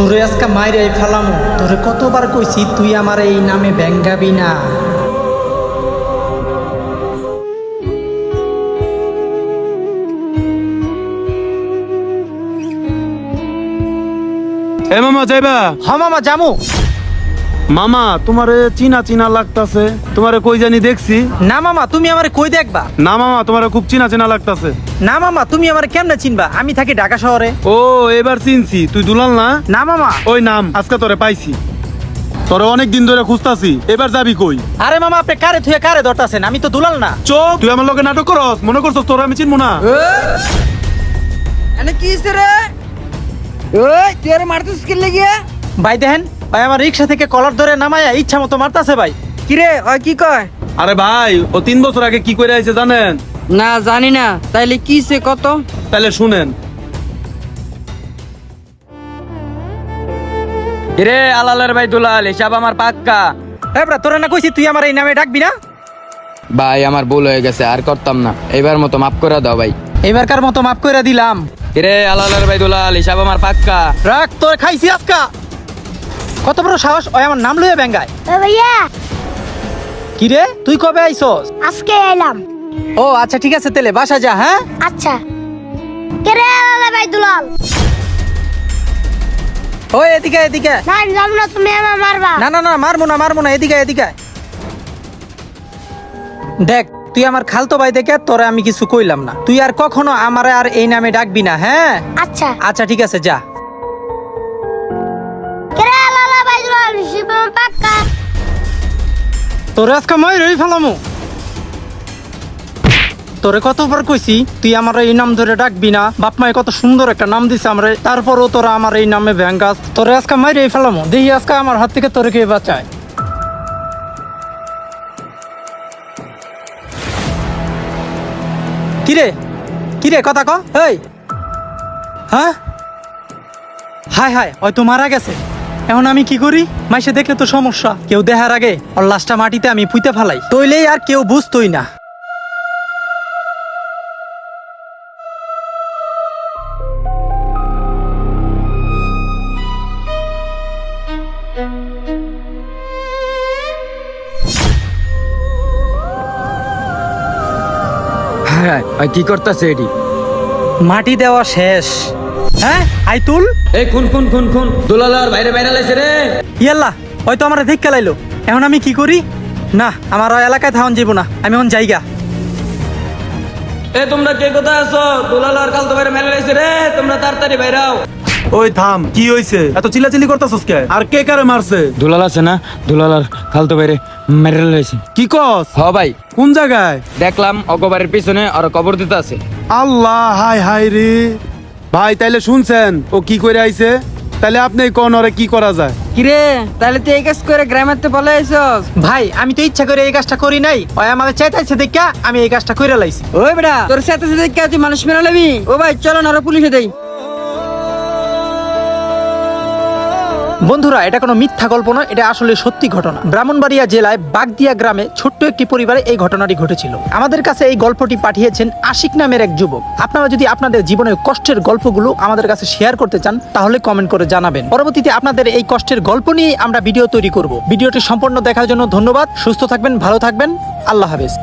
তোরে আজকে মাইরে ফেলামু। তোরে কতবার কইছি তুই আমার এই নামে ব্যাঙ্গাবি না। এ মামা যাইবা? হ মামা জামু। মামা তোমারে চিনা চিনা লাগতাছে, তোমারে কই জানি দেখছি। না মামা তুমি আমারে কই দেখবা? না মামা তোমারে খুব চিনা চিনা লাগতাছে। না মামা তুমি আমারে কেমনে চিনবা? আমি থাকি ঢাকা শহরে। ও এবার চিনছি, তুই দুলাল না? না মামা। ওই নাম আজকে তোরে পাইছি, তোরে অনেক দিন ধরে খুঁজতাছি। এবার যাবি কই? আরে মামা আপনি কারে থুয়ে কারে ধরতাছেন? আমি তো দুলাল না। চোখ, তুই আমার লগে নাটক করস, মনে করছস তোরে আমি চিনবো না? এনে কি হইছে রে? ওই তুই আরে মারতেছিস কি লাগিয়া? ভাই দেখেন, ভাই আমার রিক্সা থেকে কলার ধরে নামায়া ইচ্ছা মতো মারতাছে ভাই। কি রে ওই কি কয়? আরে ভাই ও 3 বছর আগে কি করে আইছে জানেন? না জানি না, তাইলে কি হইছে কত? তাহলে শুনেন। কিরে আলালের ভাই দুলাল, হিসাব আমার পাক্কা। এবরা তোরা না কইছি তুই আমার এই নামে ডাকবি না? ভাই আমার ভুল হয়ে গেছে, আর করতাম না, এবার মতো মাফ করে দাও ভাই। এবারকার মতো মাফ করে দিলাম। কিরে আলালের ভাই দুলাল, হিসাব আমার পাক্কা। রাখ তোর খাইছি আজকা। কত বড় সাহস ওই আমার নাম লইয়া ব্যাঙ্গায়। ও ভাইয়া, কি রে তুই কবে আইছস? আজকে এলাম। ও আচ্ছা ঠিক আছে তেলে বাসা যা। হ্যাঁ আচ্ছা। কেরে আলালে ভাই দুলাল? ওই এদিকে এদিকে। না আমি জানো না, তুমি আমার মারবা। না না না মারবো না এদিকে এদিকে। দেখ তুই আমার খালতো ভাই দেখে তোরে আমি কিছু কইলাম না। তুই আর কখনো আমারে আর এই নামে ডাকবি না। হ্যাঁ আচ্ছা। আচ্ছা ঠিক আছে যা। কেরে আলালে ভাই দুলাল? শিবম পাক্কা। তোরে আজকে মই রই ফেলামু। তোরে কতবার কইছি তুই আমার এই নাম ধরে ডাকবি না। বাপ মায়ে কত সুন্দর একটা নাম দিছে আমরে, তারপরও তোরা আমার এই নামে ভ্যাঙ্গাস। তোরে আজকে মই রই ফেলামু। দেখি আজকে আমার হাত থেকে তোরে কে বাঁচায়। কিরে কিরে কথা ক। এই হ্যাঁ হায় হায় হয়তো মারা গেছে। এখন আমি কি করি? মাইসে দেখলে তো সমস্যা। কেউ দেখার আগে ওর লাশটা মাটিতে আমি পুঁতে ফেলাই, তইলেই আর কেউ বুঝতোই না। হ্যাঁ ওই কি করতেছে এটি? মাটি দেওয়া শেষ। হ্যাঁ আইতুল এই খুন খুন খুন খুন, দুলাল আর বাইরে বাইরে লাইছে রে। ইয়াল্লা হয়তো আমার দেখে লাইলো। এখন আমি কি করি? না আমার ওই এলাকায় থাউন যাব না, আমি এখন জায়গা। এ তোমরা কে কোথায় আছো? দুলাল আর কাল তো বাইরে মেলে লাইছে রে, তোমরা তাড়াতাড়ি বাইরাও। ওই থাম, কি হইছে? এত চিল্লাচিল্লি করতাছস কে? আর কে কারে মারছে? দুলাল আছে না, দুলাল আর কাল তো বাইরে মেরে লাইছে। কি কস? হ ভাই কোন জায়গায়? দেখলাম অগবারের পিছনে আর কবর দিতে আছে। আল্লাহ হাই হাই রে। ভাই তাইলে শুনছেন ও কি করে আইছে? তাইলে আপনি কোন ওরে কি করা যায়? কি রে তাইলে তুই এই কাজ করে গ্রামের তে বলে আইছস? ভাই আমি তো ইচ্ছা করে এই কাজটা করি নাই, ওই আমাদের চাইতাইছে দেখা আমি এই কাজটা কইরা লাইছি। ওই বেটা তোর সাথে সাথে কে তুই মানুষ মেরে লাবি? ও ভাই চলো না, আরো পুলিশে দেই। বন্ধুরা এটা কোনো মিথ্যা গল্প নয়, এটা আসলে সত্যি ঘটনা। ব্রাহ্মণবাড়িয়া জেলায় বাগদিয়া গ্রামে ছোট্ট একটি পরিবারে এই ঘটনাটি ঘটেছিল। আমাদের কাছে এই গল্পটি পাঠিয়েছেন আশিক নামের এক যুবক। আপনারা যদি আপনাদের জীবনের কষ্টের গল্পগুলো আমাদের কাছে শেয়ার করতে চান তাহলে কমেন্ট করে জানাবেন। পরবর্তীতে আপনাদের এই কষ্টের গল্প নিয়ে আমরা ভিডিও তৈরি করব। ভিডিওটি সম্পূর্ণ দেখার জন্য ধন্যবাদ। সুস্থ থাকবেন, ভালো থাকবেন, আল্লাহ হাফেজ।